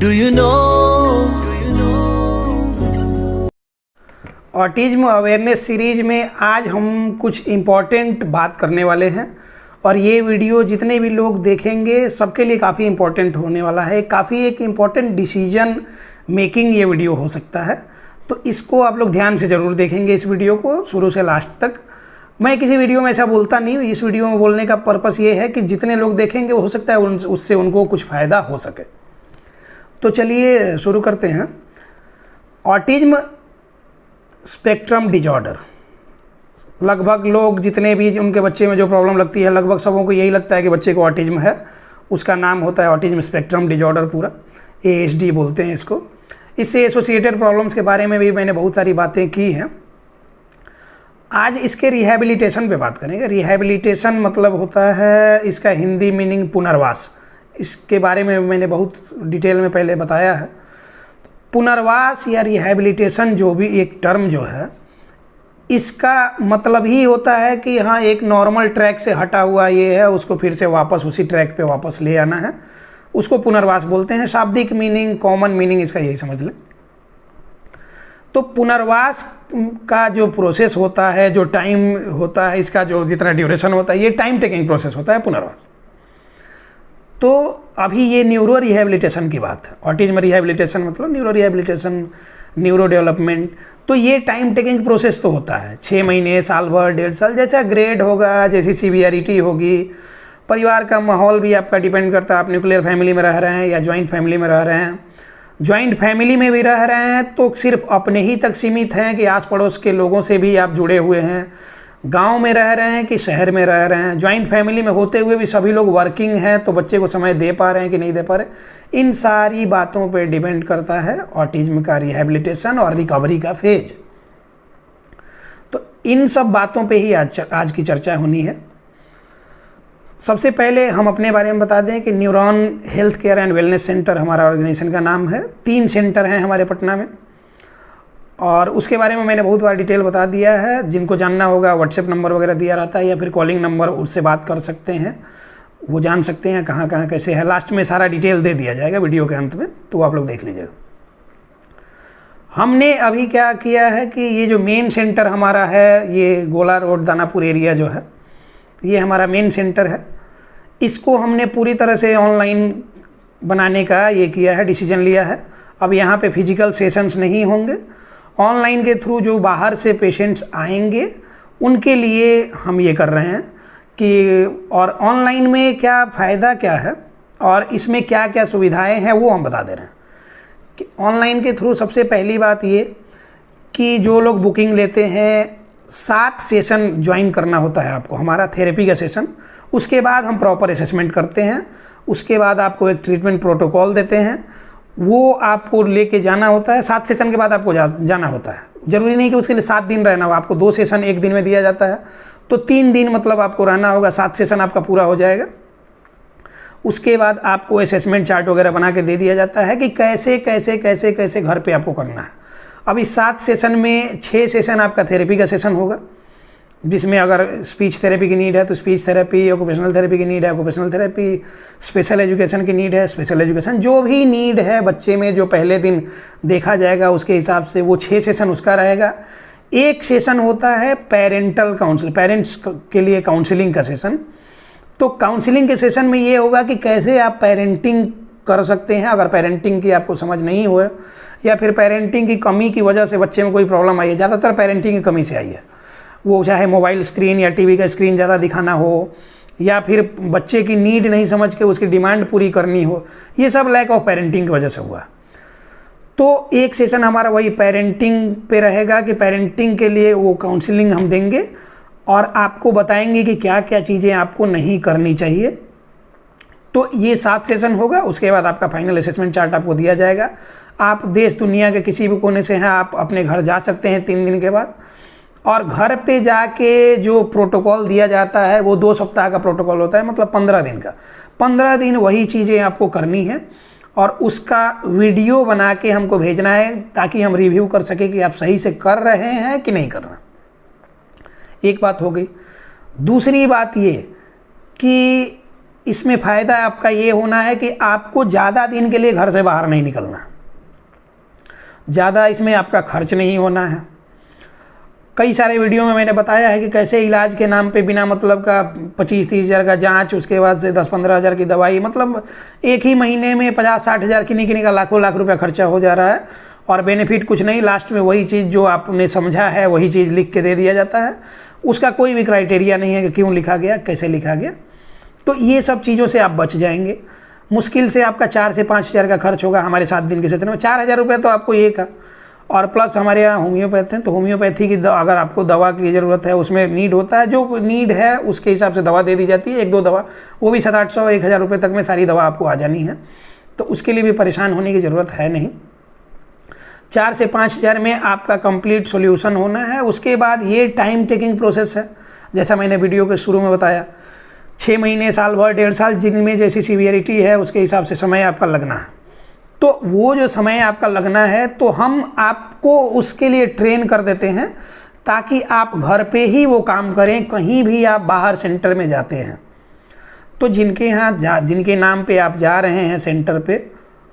Do you know? Autism awareness series में आज हम कुछ इम्पॉर्टेंट बात करने वाले हैं और ये वीडियो जितने भी लोग देखेंगे सबके लिए काफ़ी इम्पॉर्टेंट होने वाला है। काफ़ी एक इम्पॉर्टेंट डिसीजन मेकिंग ये वीडियो हो सकता है, तो इसको आप लोग ध्यान से ज़रूर देखेंगे इस वीडियो को शुरू से लास्ट तक। मैं किसी वीडियो में ऐसा बोलता नहीं हूँ, इस वीडियो में बोलने का पर्पस ये है कि जितने लोग देखेंगे हो सकता है उससे उनको कुछ फ़ायदा हो सके। तो चलिए शुरू करते हैं। ऑटिज्म स्पेक्ट्रम डिजॉर्डर, लगभग लोग जितने भी उनके बच्चे में जो प्रॉब्लम लगती है लगभग सबों को यही लगता है कि बच्चे को ऑटिज्म है। उसका नाम होता है ऑटिज्म स्पेक्ट्रम डिजॉर्डर, पूरा ASD बोलते हैं इसको। इससे एसोसिएटेड प्रॉब्लम्स के बारे में भी मैंने बहुत सारी बातें की हैं। आज इसके रिहैबिलिटेशन पे बात करेंगे। रिहैबिलिटेशन मतलब होता है, इसका हिंदी मीनिंग पुनर्वास। इसके बारे में मैंने बहुत डिटेल में पहले बताया है। पुनर्वास या रिहैबिलिटेशन जो भी एक टर्म जो है, इसका मतलब ही होता है कि हाँ, एक नॉर्मल ट्रैक से हटा हुआ ये है, उसको फिर से वापस उसी ट्रैक पे वापस ले आना है, उसको पुनर्वास बोलते हैं। शाब्दिक मीनिंग, कॉमन मीनिंग इसका यही समझ लें। तो पुनर्वास का जो प्रोसेस होता है, जो टाइम होता है, इसका जो जितना ड्यूरेशन होता है, ये टाइम टेकिंग प्रोसेस होता है पुनर्वास। तो अभी ये न्यूरो रिहैबिलिटेशन की बात है। ऑटिज्म रिहैबिलिटेशन मतलब न्यूरो रिहैबिलिटेशन, न्यूरो डेवलपमेंट। तो ये टाइम टेकिंग प्रोसेस तो होता है, 6 महीने, साल भर, 1.5 साल, जैसा ग्रेड होगा, जैसी सीवियरिटी होगी। परिवार का माहौल भी आपका डिपेंड करता है। आप न्यूक्लियर फैमिली में रह रहे हैं या जॉइंट फैमिली में रह रहे हैं। जॉइंट फैमिली में भी रह रहे हैं तो सिर्फ अपने ही तक सीमित हैं कि आस पड़ोस के लोगों से भी आप जुड़े हुए हैं। गांव में रह रहे हैं कि शहर में रह रहे हैं। जॉइंट फैमिली में होते हुए भी सभी लोग वर्किंग हैं, तो बच्चे को समय दे पा रहे हैं कि नहीं दे पा रहे। इन सारी बातों पे डिपेंड करता है ऑटिज्म का रिहैबिलिटेशन और रिकवरी का फेज। तो इन सब बातों पे ही आज की चर्चा होनी है। सबसे पहले हम अपने बारे में बता दें कि neuron health care and wellness centre हमारा ऑर्गेनाइजेशन का नाम है। 3 सेंटर हैं हमारे पटना में, और उसके बारे में मैंने बहुत बार डिटेल बता दिया है। जिनको जानना होगा व्हाट्सएप नंबर वगैरह दिया रहता है, या फिर कॉलिंग नंबर, उससे बात कर सकते हैं, वो जान सकते हैं कहाँ कहाँ कैसे है। लास्ट में सारा डिटेल दे दिया जाएगा वीडियो के अंत में, तो आप लोग देख लीजिएगा। हमने अभी क्या किया है कि ये जो मेन सेंटर हमारा है, ये गोला रोड दानापुर एरिया जो है, ये हमारा मेन सेंटर है। इसको हमने पूरी तरह से ऑनलाइन बनाने का ये किया है, डिसीजन लिया है। अब यहाँ पे फिजिकल सेशंस नहीं होंगे, ऑनलाइन के थ्रू जो बाहर से पेशेंट्स आएंगे उनके लिए हम ये कर रहे हैं कि, और ऑनलाइन में क्या फ़ायदा क्या है और इसमें क्या क्या सुविधाएं हैं वो हम बता दे रहे हैं। कि ऑनलाइन के थ्रू सबसे पहली बात ये कि जो लोग बुकिंग लेते हैं, 7 सेशन ज्वाइन करना होता है आपको, हमारा थेरेपी का सेशन। उसके बाद हम प्रॉपर असेसमेंट करते हैं। उसके बाद आपको एक ट्रीटमेंट प्रोटोकॉल देते हैं, वो आपको लेके जाना होता है। 7 सेशन के बाद आपको जाना होता है। ज़रूरी नहीं कि उसके लिए 7 दिन रहना हो, आपको 2 सेशन एक दिन में दिया जाता है, तो 3 दिन मतलब आपको रहना होगा। 7 सेशन आपका पूरा हो जाएगा। उसके बाद आपको असेसमेंट चार्ट वगैरह बना के दे दिया जाता है कि कैसे कैसे कैसे कैसे घर पे आपको करना है। अब इस 7 सेशन में 6 सेशन आपका थेरेपी का सेशन होगा, जिसमें अगर स्पीच थेरेपी की नीड है तो स्पीच थेरेपी, ऑक्यूपेशनल थेरेपी की नीड है ऑक्यूपेशनल थेरेपी, स्पेशल एजुकेशन की नीड है स्पेशल एजुकेशन। जो भी नीड है बच्चे में जो पहले दिन देखा जाएगा उसके हिसाब से वो 6 सेशन उसका रहेगा। एक सेशन होता है पेरेंटल काउंसिल, पेरेंट्स के लिए काउंसिलिंग का सेशन। तो काउंसिलिंग के सेशन में ये होगा कि कैसे आप पेरेंटिंग कर सकते हैं। अगर पेरेंटिंग की आपको समझ नहीं हो, या फिर पेरेंटिंग की कमी की वजह से बच्चे में कोई प्रॉब्लम आई है, ज़्यादातर पेरेंटिंग की कमी से आई है, वो चाहे मोबाइल स्क्रीन या टीवी का स्क्रीन ज़्यादा दिखाना हो, या फिर बच्चे की नीड नहीं समझ के उसकी डिमांड पूरी करनी हो, ये सब लैक ऑफ पेरेंटिंग की वजह से हुआ। तो एक सेशन हमारा वही पेरेंटिंग पे रहेगा कि पेरेंटिंग के लिए वो काउंसलिंग हम देंगे और आपको बताएंगे कि क्या क्या चीज़ें आपको नहीं करनी चाहिए। तो ये 7 सेशन होगा। उसके बाद आपका फाइनल असेसमेंट चार्ट आपको दिया जाएगा। आप देश दुनिया के किसी भी कोने से हैं, आप अपने घर जा सकते हैं 3 दिन के बाद। और घर पे जाके जो प्रोटोकॉल दिया जाता है वो 2 सप्ताह का प्रोटोकॉल होता है, मतलब 15 दिन का। 15 दिन वही चीज़ें आपको करनी है और उसका वीडियो बना के हमको भेजना है, ताकि हम रिव्यू कर सके कि आप सही से कर रहे हैं कि नहीं कर रहे। एक बात हो गई। दूसरी बात ये कि इसमें फ़ायदा आपका ये होना है कि आपको ज़्यादा दिन के लिए घर से बाहर नहीं निकलना, ज़्यादा इसमें आपका खर्च नहीं होना है। कई सारे वीडियो में मैंने बताया है कि कैसे इलाज के नाम पे बिना मतलब का 25-30 हज़ार का जांच, उसके बाद से 10-15 हज़ार की दवाई, मतलब एक ही महीने में 50-60 हज़ार किन्हीं का लाखों लाख रुपया खर्चा हो जा रहा है और बेनिफिट कुछ नहीं। लास्ट में वही चीज़ जो आपने समझा है वही चीज़ लिख के दे दिया जाता है, उसका कोई भी क्राइटेरिया नहीं है कि क्यों लिखा गया, कैसे लिखा गया। तो ये सब चीज़ों से आप बच जाएंगे। मुश्किल से आपका 4 से 5 हज़ार का खर्च होगा हमारे 7 दिन के सेशन में। 4 हज़ार रुपये तो आपको ये का, और प्लस हमारे यहाँ होम्योपैथ है, तो होम्योपैथी की अगर आपको दवा की ज़रूरत है, उसमें नीड होता है, जो नीड है उसके हिसाब से दवा दे दी जाती है। 1-2 दवा, वो भी 700-800-1000 रुपये तक में सारी दवा आपको आ जानी है, तो उसके लिए भी परेशान होने की ज़रूरत है नहीं। 4 से 5 हज़ार में आपका कंप्लीट सॉल्यूशन होना है। उसके बाद ये टाइम टेकिंग प्रोसेस है, जैसा मैंने वीडियो के शुरू में बताया, 6 महीने, साल भर, 1.5 साल, जिनमें जैसी सीवियरिटी है उसके हिसाब से समय आपका लगना है। तो वो जो समय आपका लगना है, तो हम आपको उसके लिए ट्रेन कर देते हैं ताकि आप घर पे ही वो काम करें, कहीं भी आप बाहर सेंटर में जाते हैं। तो जिनके यहाँ जिनके नाम पे आप जा रहे हैं सेंटर पे,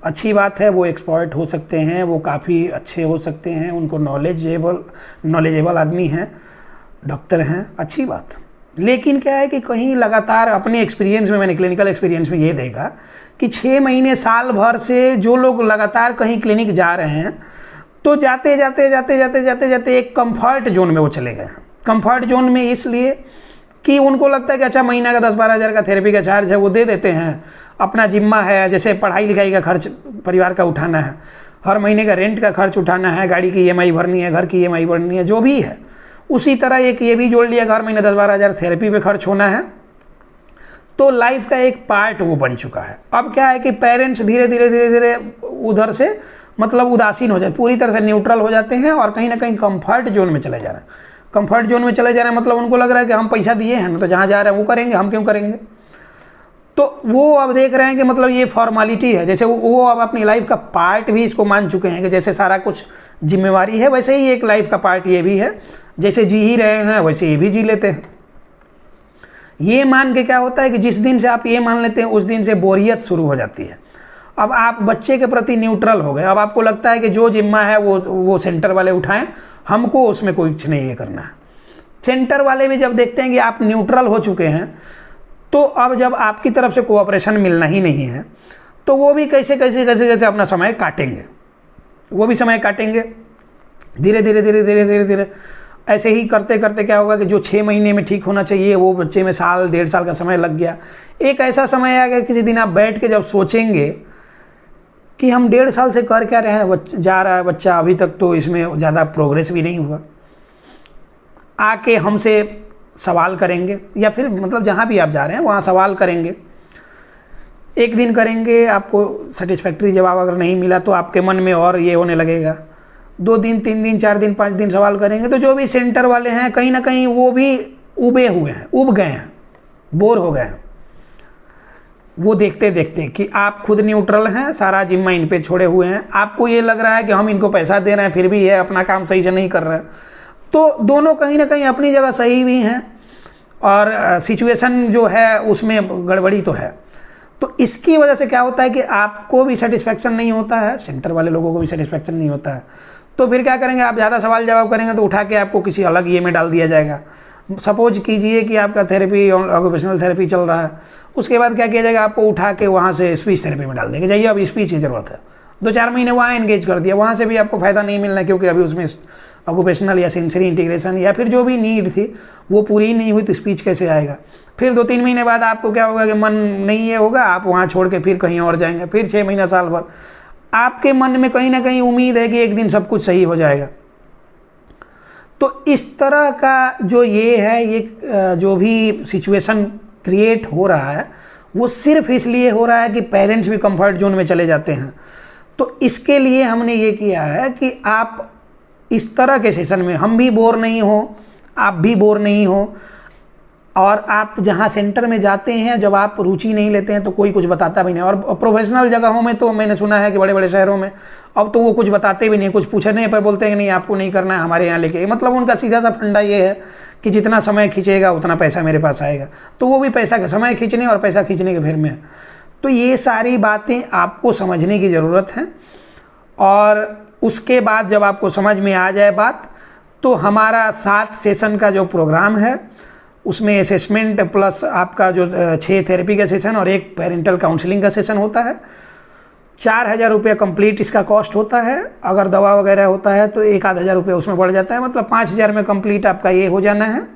अच्छी बात है, वो एक्सपर्ट हो सकते हैं, वो काफ़ी अच्छे हो सकते हैं, उनको नॉलेजेबल आदमी हैं, डॉक्टर हैं, अच्छी बात। लेकिन क्या है कि कहीं लगातार, अपने एक्सपीरियंस में, मैंने क्लिनिकल एक्सपीरियंस में ये देखा कि 6 महीने, साल भर से जो लोग लगातार कहीं क्लिनिक जा रहे हैं, तो जाते जाते एक कंफर्ट जोन में वो चले गए हैं। कंफर्ट जोन में इसलिए कि उनको लगता है कि अच्छा महीना का 10-12 हज़ार का थेरेपी का चार्ज है, वो दे देते हैं, अपना जिम्मा है, जैसे पढ़ाई लिखाई का खर्च परिवार का उठाना है, हर महीने का रेंट का खर्च उठाना है, गाड़ी की EMI भरनी है, घर की EMI भरनी है, जो भी है, उसी तरह एक ये भी जोड़ लिया, हर महीने 10-12 हज़ार थेरेपी पे खर्च होना है। तो लाइफ का एक पार्ट वो बन चुका है। अब क्या है कि पेरेंट्स धीरे धीरे उधर से मतलब उदासीन हो जाए, पूरी तरह से न्यूट्रल हो जाते हैं और कहीं ना कहीं कंफर्ट जोन में चले जा रहे हैं। कंफर्ट जोन में चले जा रहे हैं मतलब उनको लग रहा है कि हम पैसा दिए हैं ना, तो जहाँ जा रहे हैं वो करेंगे, हम क्यों करेंगे। तो वो अब देख रहे हैं कि मतलब ये फॉर्मेलिटी है, जैसे वो अब अपनी लाइफ का पार्ट भी इसको मान चुके हैं कि जैसे सारा कुछ जिम्मेवारी है, वैसे ही एक लाइफ का पार्ट ये भी है, जैसे जी ही रहे हैं वैसे ये भी जी लेते हैं। ये मान के क्या होता है कि जिस दिन से आप ये मान लेते हैं उस दिन से बोरियत शुरू हो जाती है। अब आप बच्चे के प्रति न्यूट्रल हो गए, अब आपको लगता है कि जो जिम्मा है वो सेंटर वाले उठाएं, हमको उसमें कुछ नहीं ये करना है। सेंटर वाले भी जब देखते हैं कि आप न्यूट्रल हो चुके हैं, तो अब जब आपकी तरफ से कोऑपरेशन मिलना ही नहीं है, तो वो भी कैसे अपना समय काटेंगे, वो भी समय काटेंगे धीरे धीरे। ऐसे ही करते करते क्या होगा कि जो 6 महीने में ठीक होना चाहिए वो बच्चे में साल 1.5 साल का समय लग गया। एक ऐसा समय आ गया, किसी दिन आप बैठ के जब सोचेंगे कि हम 1.5 साल से कर क्या रहे हैं, जा रहा है बच्चा, अभी तक तो इसमें ज़्यादा प्रोग्रेस भी नहीं हुआ, आके हमसे सवाल करेंगे, या फिर मतलब जहाँ भी आप जा रहे हैं वहाँ सवाल करेंगे। एक दिन करेंगे, आपको सेटिस्फैक्ट्री जवाब अगर नहीं मिला तो आपके मन में और ये होने लगेगा। 2 दिन, 3 दिन, 4 दिन, 5 दिन सवाल करेंगे, तो जो भी सेंटर वाले हैं कहीं ना कहीं वो भी उब गए हैं, बोर हो गए हैं। वो देखते देखते कि आप खुद न्यूट्रल हैं, सारा जिम्मा इन पे छोड़े हुए हैं, आपको ये लग रहा है कि हम इनको पैसा दे रहे हैं फिर भी ये अपना काम सही से नहीं कर रहे हैं। तो दोनों कहीं ना कहीं अपनी जगह सही भी हैं और सिचुएशन जो है उसमें गड़बड़ी तो है। तो इसकी वजह से क्या होता है कि आपको भी सेटिस्फैक्शन नहीं होता है, सेंटर वाले लोगों को भी सेटिस्फैक्शन नहीं होता है। तो फिर क्या करेंगे, आप ज़्यादा सवाल जवाब करेंगे तो उठा के आपको किसी अलग ये में डाल दिया जाएगा। सपोज कीजिए कि आपका थेरेपी, ऑक्यूपेशनल थेरेपी चल रहा है, उसके बाद क्या किया जाएगा, आपको उठा के वहाँ से स्पीच थेरेपी में डाल देंगे, जाइए अब स्पीच की ज़रूरत है। 2-4 महीने वहाँ एंगेज कर दिया, वहाँ से भी आपको फ़ायदा नहीं मिलना, क्योंकि अभी उसमें ऑक्यूपेशनल या सेंसरी इंटीग्रेशन या फिर जो भी नीड थी वो पूरी नहीं हुई, तो स्पीच कैसे आएगा। फिर 2-3 महीने बाद आपको क्या होगा कि मन नहीं ये होगा, आप वहाँ छोड़ के फिर कहीं और जाएंगे, फिर 6 महीना, साल भर आपके मन में कहीं ना कहीं उम्मीद है कि एक दिन सब कुछ सही हो जाएगा। तो इस तरह का जो ये है, ये जो भी सिचुएशन क्रिएट हो रहा है वो सिर्फ इसलिए हो रहा है कि पेरेंट्स भी कंफर्ट जोन में चले जाते हैं। तो इसके लिए हमने ये किया है कि आप इस तरह के सेशन में हम भी बोर नहीं हो, आप भी बोर नहीं हो, और आप जहाँ सेंटर में जाते हैं, जब आप रुचि नहीं लेते हैं तो कोई कुछ बताता भी नहीं। और प्रोफेशनल जगहों में तो मैंने सुना है कि बड़े बड़े शहरों में अब तो वो कुछ बताते भी नहीं, कुछ पूछने पर बोलते हैं कि नहीं आपको नहीं करना है, हमारे यहाँ लेके। मतलब उनका सीधा सा फंडा ये है कि जितना समय खींचेगा उतना पैसा मेरे पास आएगा। तो वो भी पैसा का समय खींचने और पैसा खींचने के फेर में है। तो ये सारी बातें आपको समझने की ज़रूरत है। और उसके बाद जब आपको समझ में आ जाए बात, तो हमारा 7 सेशन का जो प्रोग्राम है उसमें असेसमेंट प्लस आपका जो 6 थेरेपी का सेशन और 1 पेरेंटल काउंसलिंग का सेशन होता है। 4,000 रुपये कंप्लीट इसका कॉस्ट होता है। अगर दवा वगैरह होता है तो 1-आध हज़ार रुपये उसमें बढ़ जाता है, मतलब 5,000 में कंप्लीट आपका ये हो जाना है।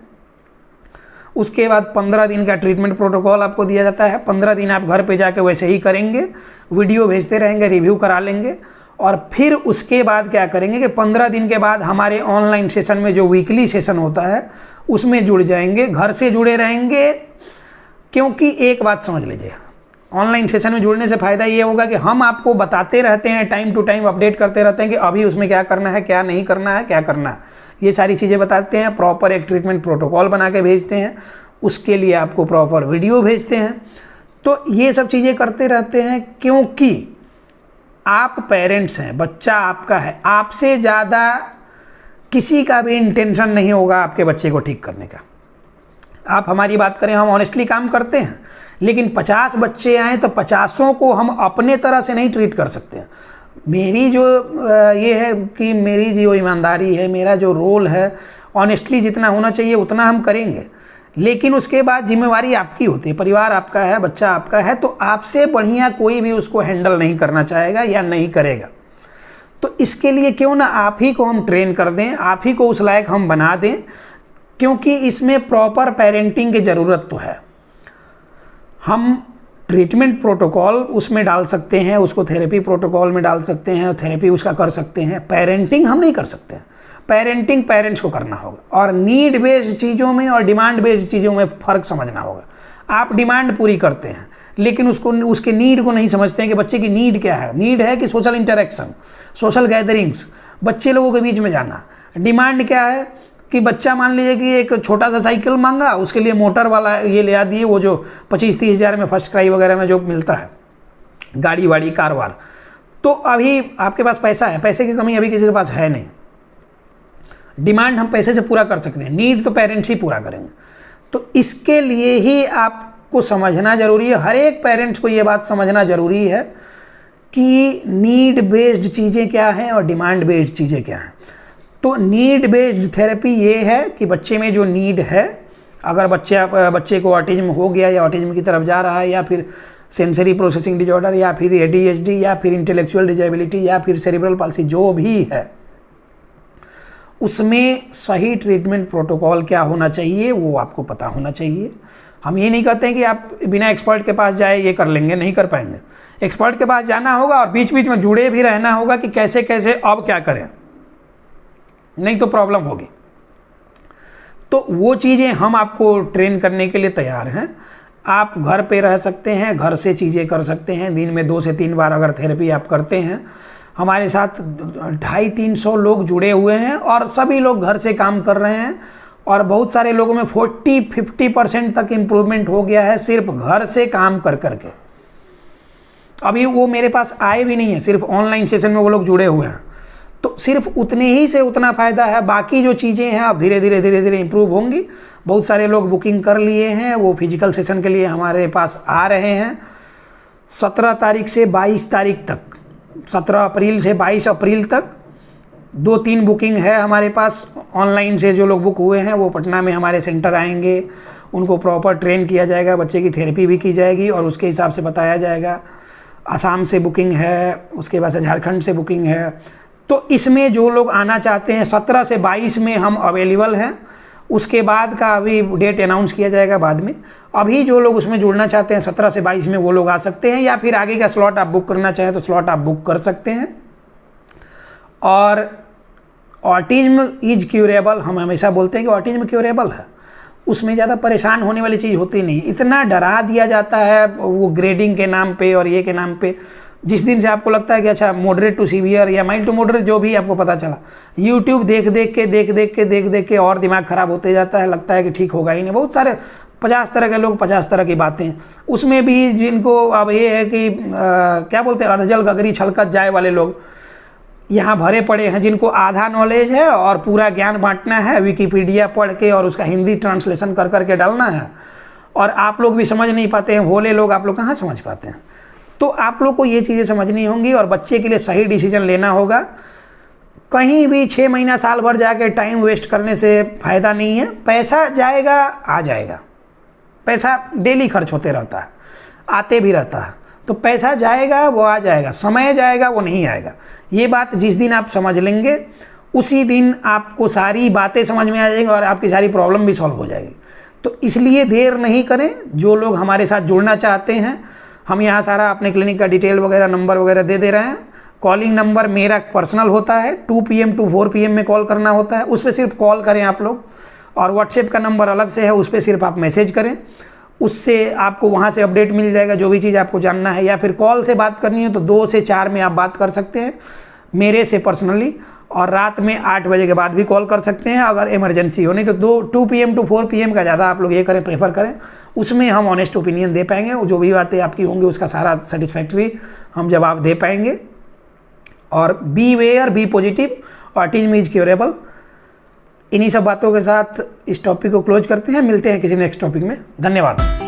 उसके बाद 15 दिन का ट्रीटमेंट प्रोटोकॉल आपको दिया जाता है। 15 दिन आप घर पे जाके वैसे ही करेंगे, वीडियो भेजते रहेंगे, रिव्यू करा लेंगे। और फिर उसके बाद क्या करेंगे कि 15 दिन के बाद हमारे ऑनलाइन सेशन में जो वीकली सेशन होता है उसमें जुड़ जाएंगे, घर से जुड़े रहेंगे। क्योंकि एक बात समझ लीजिए, ऑनलाइन सेशन में जुड़ने से फ़ायदा ये होगा कि हम आपको बताते रहते हैं, टाइम टू टाइम अपडेट करते रहते हैं कि अभी उसमें क्या करना है, क्या नहीं करना है, क्या करना है, ये सारी चीज़ें बताते हैं। प्रॉपर एक ट्रीटमेंट प्रोटोकॉल बना के भेजते हैं, उसके लिए आपको प्रॉपर वीडियो भेजते हैं। तो ये सब चीज़ें करते रहते हैं क्योंकि आप पेरेंट्स हैं, बच्चा आपका है। आपसे ज़्यादा किसी का भी इंटेंशन नहीं होगा आपके बच्चे को ठीक करने का। आप हमारी बात करें, हम ऑनेस्टली काम करते हैं, लेकिन 50 बच्चे आए तो 50 को हम अपने तरह से नहीं ट्रीट कर सकते हैं। मेरी जो ये है कि मेरी जो ईमानदारी है, मेरा जो रोल है, ऑनेस्टली जितना होना चाहिए उतना हम करेंगे। लेकिन उसके बाद जिम्मेवारी आपकी होती है, परिवार आपका है, बच्चा आपका है, तो आपसे बढ़िया कोई भी उसको हैंडल नहीं करना चाहेगा या नहीं करेगा। तो इसके लिए क्यों ना आप ही को हम ट्रेन कर दें, आप ही को उस लायक हम बना दें, क्योंकि इसमें प्रॉपर पेरेंटिंग की ज़रूरत तो है। हम ट्रीटमेंट प्रोटोकॉल उसमें डाल सकते हैं, उसको थेरेपी प्रोटोकॉल में डाल सकते हैं, थेरेपी उसका कर सकते हैं। पेरेंटिंग हम नहीं कर सकते हैं, पेरेंटिंग पेरेंट्स को करना होगा। और नीड बेस्ड चीज़ों में और डिमांड बेस्ड चीज़ों में फ़र्क समझना होगा। आप डिमांड पूरी करते हैं लेकिन उसके नीड को नहीं समझते हैं कि बच्चे की नीड क्या है। नीड है कि सोशल इंटरेक्शन, सोशल गैदरिंग्स, बच्चे लोगों के बीच में जाना। डिमांड क्या है कि बच्चा मान लीजिए कि एक छोटा सा साइकिल मांगा, उसके लिए मोटर वाला ये ले आ दिए, वो जो 25-30 हज़ार में फर्स्ट क्राई वगैरह में जो मिलता है, गाड़ी वाड़ी कार वार। तो अभी आपके पास पैसा है, पैसे की कमी अभी किसी के पास है नहीं। डिमांड हम पैसे से पूरा कर सकते हैं, नीड तो पेरेंट्स ही पूरा करेंगे। तो इसके लिए ही आपको समझना ज़रूरी है, हर एक पेरेंट्स को ये बात समझना ज़रूरी है कि नीड बेस्ड चीज़ें क्या हैं और डिमांड बेस्ड चीज़ें क्या हैं। तो नीड बेस्ड थेरेपी ये है कि बच्चे में जो नीड है, अगर बच्चे को ऑटिज्म हो गया या ऑटिज्म की तरफ जा रहा है, या फिर सेंसरी प्रोसेसिंग डिजॉर्डर, या फिर ADHD, या फिर इंटेलेक्चुअल डिजेबिलिटी, या फिर सेरिब्रल पाल्सी, जो भी है, उसमें सही ट्रीटमेंट प्रोटोकॉल क्या होना चाहिए वो आपको पता होना चाहिए। हम ये नहीं कहते हैं कि आप बिना एक्सपर्ट के पास जाए ये कर लेंगे, नहीं कर पाएंगे। एक्सपर्ट के पास जाना होगा और बीच बीच में जुड़े भी रहना होगा कि कैसे कैसे अब क्या करें, नहीं तो प्रॉब्लम होगी। तो वो चीज़ें हम आपको ट्रेन करने के लिए तैयार हैं। आप घर पे रह सकते हैं, घर से चीज़ें कर सकते हैं। दिन में 2 से 3 बार अगर थेरेपी आप करते हैं, हमारे साथ 250-300 लोग जुड़े हुए हैं और सभी लोग घर से काम कर रहे हैं। और बहुत सारे लोगों में 40-50% तक इम्प्रूवमेंट हो गया है सिर्फ घर से काम कर करके। अभी वो मेरे पास आए भी नहीं है, सिर्फ ऑनलाइन सेशन में वो लोग जुड़े हुए हैं। तो सिर्फ उतने ही से उतना फ़ायदा है। बाकी जो चीज़ें हैं अब धीरे धीरे इम्प्रूव होंगी। बहुत सारे लोग बुकिंग कर लिए हैं, वो फिजिकल सेशन के लिए हमारे पास आ रहे हैं। 17 तारीख से 22 तारीख तक, 17 अप्रैल से 22 अप्रैल तक 2-3 बुकिंग है हमारे पास। ऑनलाइन से जो लोग बुक हुए हैं वो पटना में हमारे सेंटर आएंगे, उनको प्रॉपर ट्रेन किया जाएगा, बच्चे की थेरेपी भी की जाएगी और उसके हिसाब से बताया जाएगा। आसाम से बुकिंग है, उसके बाद से झारखंड से बुकिंग है। तो इसमें जो लोग आना चाहते हैं 17 से 22 में हम अवेलेबल हैं। उसके बाद का अभी डेट अनाउंस किया जाएगा बाद में। अभी जो लोग उसमें जुड़ना चाहते हैं 17 से 22 में वो लोग आ सकते हैं, या फिर आगे का स्लॉट आप बुक करना चाहें तो स्लॉट आप बुक कर सकते हैं। और ऑटिज्म इज क्यूरेबल, हम हमेशा बोलते हैं कि ऑटिज्म क्यूरेबल है, उसमें ज़्यादा परेशान होने वाली चीज़ होती नहीं। इतना डरा दिया जाता है वो ग्रेडिंग के नाम पे और ये के नाम पे। जिस दिन से आपको लगता है कि अच्छा मॉडरेट टू सीवियर या माइल्ड टू मॉडरेट जो भी आपको पता चला, यूट्यूब देख देख के और दिमाग ख़राब होते जाता है, लगता है कि ठीक होगा ही नहीं। बहुत सारे 50 तरह के लोग 50 तरह की बातें हैं, उसमें भी जिनको अब ये है कि क्या बोलते हैं, अधजल गगरी छलकत जाए वाले लोग यहाँ भरे पड़े हैं, जिनको आधा नॉलेज है और पूरा ज्ञान बांटना है, विकिपीडिया पढ़ के और उसका हिंदी ट्रांसलेशन कर करके डालना है, और आप लोग भी समझ नहीं पाते हैं, भोले लोग आप लोग कहाँ समझ पाते हैं। तो आप लोग को ये चीज़ें समझनी होंगी और बच्चे के लिए सही डिसीजन लेना होगा। कहीं भी 6 महीना साल भर जाके टाइम वेस्ट करने से फ़ायदा नहीं है। पैसा जाएगा आ जाएगा, पैसा डेली खर्च होते रहता है, आते भी रहता है, तो पैसा जाएगा वो आ जाएगा, समय जाएगा वो नहीं आएगा। ये बात जिस दिन आप समझ लेंगे उसी दिन आपको सारी बातें समझ में आ जाएंगी और आपकी सारी प्रॉब्लम भी सॉल्व हो जाएगी। तो इसलिए देर नहीं करें। जो लोग हमारे साथ जुड़ना चाहते हैं, हम यहाँ सारा अपने क्लिनिक का डिटेल वगैरह नंबर वगैरह दे रहे हैं। कॉलिंग नंबर मेरा पर्सनल होता है, 2 PM to 4 PM में कॉल करना होता है, उस पर सिर्फ कॉल करें आप लोग, और व्हाट्सएप का नंबर अलग से है, उस पर सिर्फ आप मैसेज करें, उससे आपको वहाँ से अपडेट मिल जाएगा जो भी चीज़ आपको जानना है। या फिर कॉल से बात करनी है तो 2 से 4 में आप बात कर सकते हैं मेरे से पर्सनली, और रात में 8 बजे के बाद भी कॉल कर सकते हैं अगर इमरजेंसी हो। नहीं तो 2 PM to 4 PM का ज़्यादा आप लोग ये करें, प्रेफर करें, उसमें हम ऑनेस्ट ओपिनियन दे पाएंगे, जो भी बातें आपकी होंगी उसका सारा सेटिस्फैक्ट्री हम जवाब दे पाएंगे। और be aware, be positive, autism is curable. इन्हीं सब बातों के साथ इस टॉपिक को क्लोज करते हैं। मिलते हैं किसी नेक्स्ट टॉपिक में। धन्यवाद।